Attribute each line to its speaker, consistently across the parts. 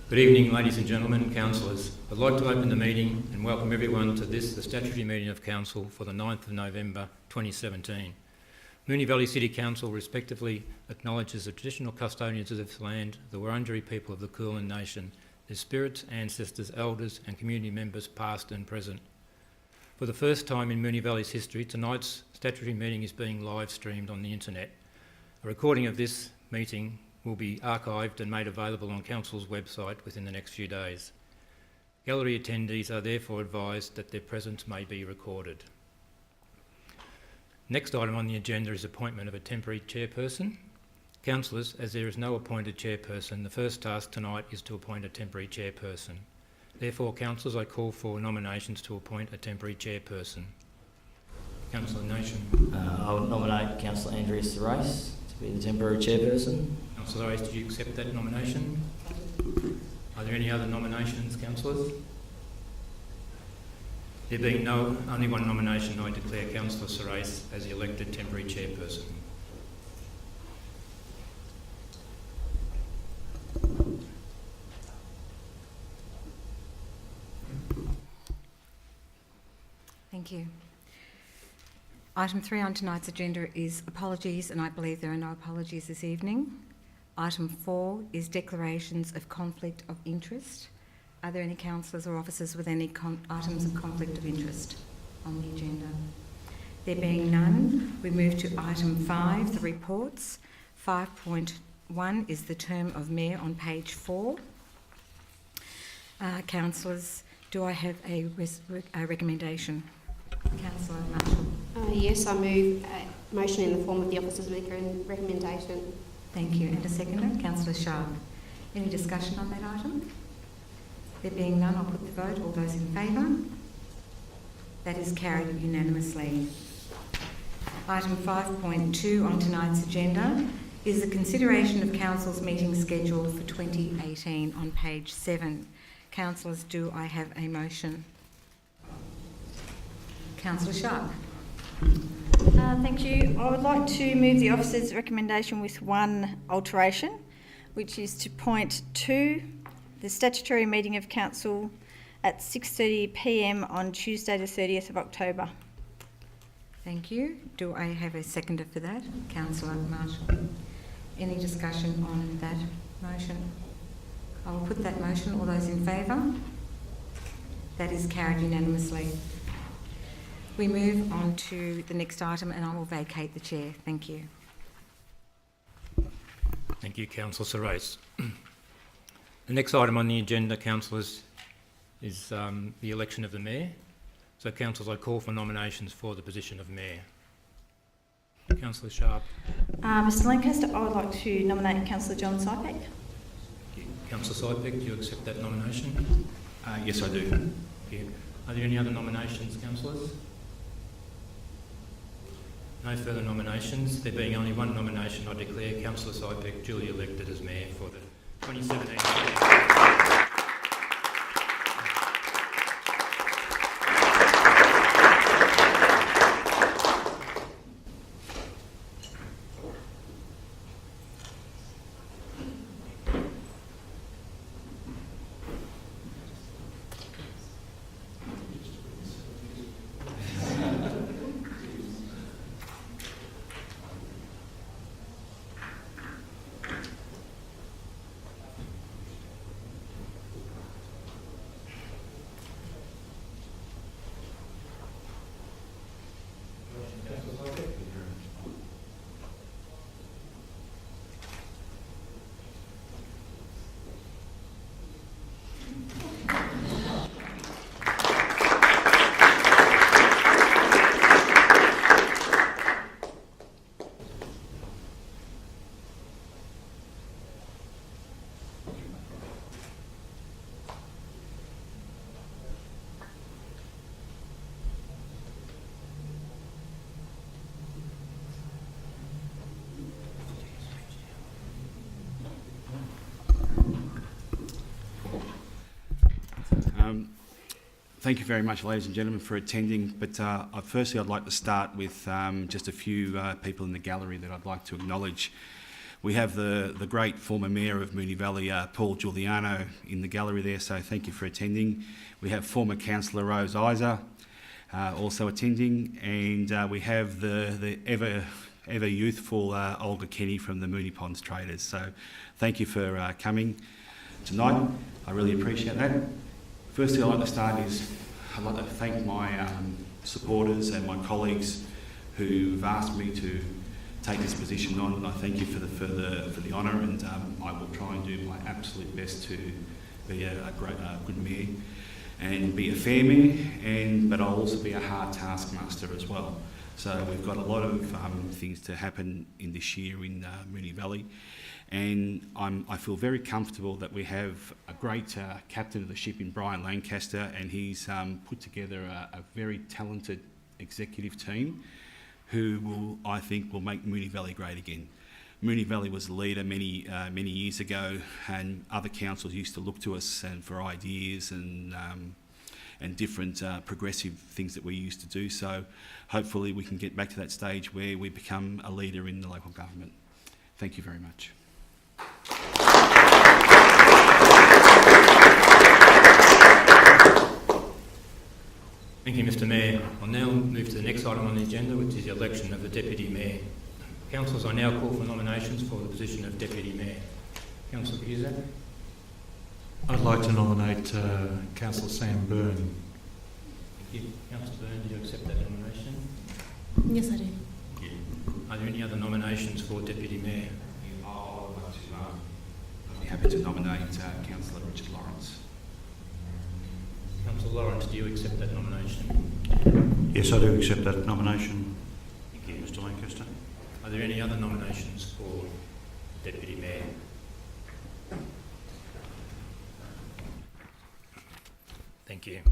Speaker 1: Good evening, ladies and gentlemen, councillors. I'd like to open the meeting and welcome everyone to the statutory meeting of Council for the 9th of November 2017. Moonee Valley City Council respectively acknowledges the traditional custodians of this land, the Wurundjeri people of the Kulin Nation, their spirits, ancestors, elders and community members past and present. For the first time in Moonee Valley's history, tonight's statutory meeting is being live streamed on the internet. A recording of this meeting will be archived and made available on Council's website within the next few days. Gallery attendees are therefore advised that their presence may be recorded. Next item on the agenda is appointment of a temporary chairperson. Councillors, as there is no appointed chairperson, the first task tonight is to appoint a temporary chairperson. Therefore, councillors, I call for nominations to appoint a temporary chairperson. Councillor Nation.
Speaker 2: I would nominate Councillor Andrea Thrace to be the temporary chairperson.
Speaker 1: Councillor Thrace, do you accept that nomination? Are there any other nominations, councillors? There being only one nomination, I declare Councillor Thrace as the elected temporary chairperson.
Speaker 3: Thank you. Item 3 on tonight's agenda is apologies, and I believe there are no apologies this evening. Item 4 is declarations of conflict of interest. Are there any councillors or officers with any items of conflict of interest on the agenda? There being none, we move to item 5, the reports. 5.1 is the term of Mayor on page 4. Councillors, do I have a recommendation? Councillor Marshall.
Speaker 4: Yes, I move a motion in the form of the officer's recommendation.
Speaker 3: Thank you. And a seconder, Councillor Sharp. Any discussion on that item? There being none, I'll put the vote. All those in favour? That is carried unanimously. Item 5.2 on tonight's agenda is the consideration of Council's meeting schedule for 2018 on page 7. Councillors, do I have a motion? Councillor Sharp.
Speaker 5: Thank you. I would like to move the officer's recommendation with one alteration, which is to point 2, the statutory meeting of council at 6:30 p.m. on Tuesday the 30th of October.
Speaker 3: Thank you. Do I have a seconder for that? Councillor Marshall. Any discussion on that motion? I will put that motion. All those in favour? That is carried unanimously. We move on to the next item and I will vacate the chair. Thank you.
Speaker 1: Thank you, Councillor Thrace. The next item on the agenda, councillors, is the election of the Mayor. So, councillors, I call for nominations for the position of Mayor. Councillor Sharp.
Speaker 5: Mr Lancaster, I would like to nominate Councillor John Sypek.
Speaker 1: Councillor Sypek, do you accept that nomination?
Speaker 6: Yes, I do.
Speaker 1: Thank you. Are there any other nominations, councillors? No further nominations. There being only one nomination, I declare Councillor Sypek duly elected as Mayor for the 2017.
Speaker 6: Thank you very much, ladies and gentlemen, for attending. But firstly, I'd like to start with just a few people in the gallery that I'd like to acknowledge. We have the great former Mayor of Moonee Valley, Paul Giuliano, in the gallery there, so thank you for attending. We have former Councillor Rose Isa also attending, and we have the ever youthful Olga Kenny from the Moonee Ponds Traders. So thank you for coming tonight. I really appreciate that. Firstly, I'd like to start is I'd like to thank my supporters and my colleagues who've asked me to take this position on, and I thank you for the honour, and I will try and do my absolute best to be a good mayor and be a fair mayor, but I'll also be a hard taskmaster as well. So we've got a lot of things to happen in this year in Moonee Valley, and I feel very comfortable that we have a great captain of the ship in Brian Lancaster, and he's put together a very talented executive team who I think will make Moonee Valley great again. Moonee Valley was a leader many years ago, and other councils used to look to us and for ideas and different progressive things that we used to do. So hopefully we can get back to that stage where we become a leader in the local government. Thank you very much.
Speaker 1: Thank you, Mr Mayor. I'll now move to the next item on the agenda, which is the election of the Deputy Mayor. Councillors, I now call for nominations for the position of Deputy Mayor. Councillor Cusack.
Speaker 7: I'd like to nominate Councillor Sam Byrne.
Speaker 1: Thank you. Councillor Byrne, do you accept that nomination?
Speaker 8: Yes, I do.
Speaker 1: Thank you. Are there any other nominations for Deputy Mayor?
Speaker 6: I'd be happy to nominate Councillor Richard Lawrence.
Speaker 1: Councillor Lawrence, do you accept that nomination?
Speaker 7: Yes, I do accept that nomination.
Speaker 1: Thank you.
Speaker 7: Mr Lancaster.
Speaker 1: Are there any other nominations for Deputy Mayor? Thank you.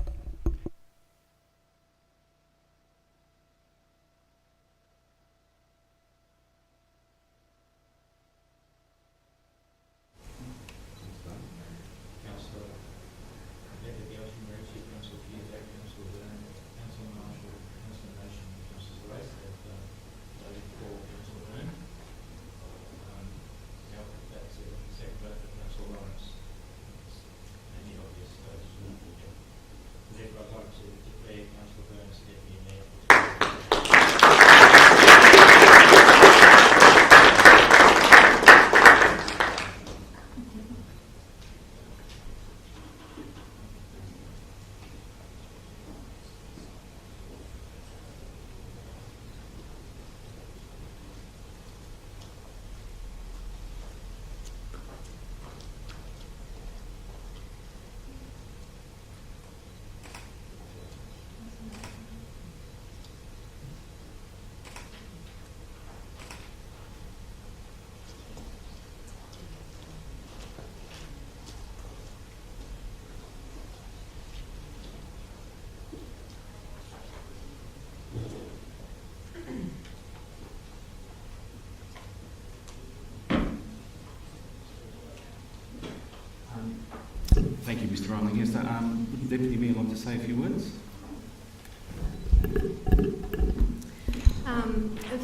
Speaker 6: Thank you, Mr Lancaster. Would the Deputy Mayor like to say a few words?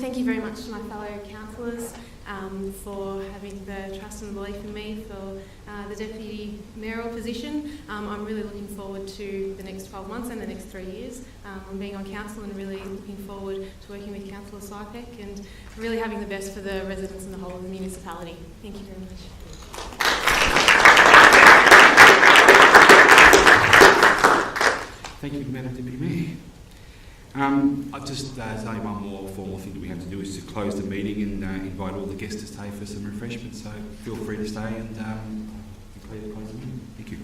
Speaker 4: Thank you very much to my fellow councillors for having the trust and belief in me for the Deputy Mayoral position. I'm really looking forward to the next 12 months and the next 3 years. I'm being on council and really looking forward to working with Councillor Sypek and really having the best for the residents and the whole of the municipality. Thank you very much.
Speaker 6: Thank you, Madam Deputy Mayor. There's only one more formal thing that we have to do is to close the meeting and invite all the guests to stay for some refreshments. So feel free to stay and close the meeting. Thank you.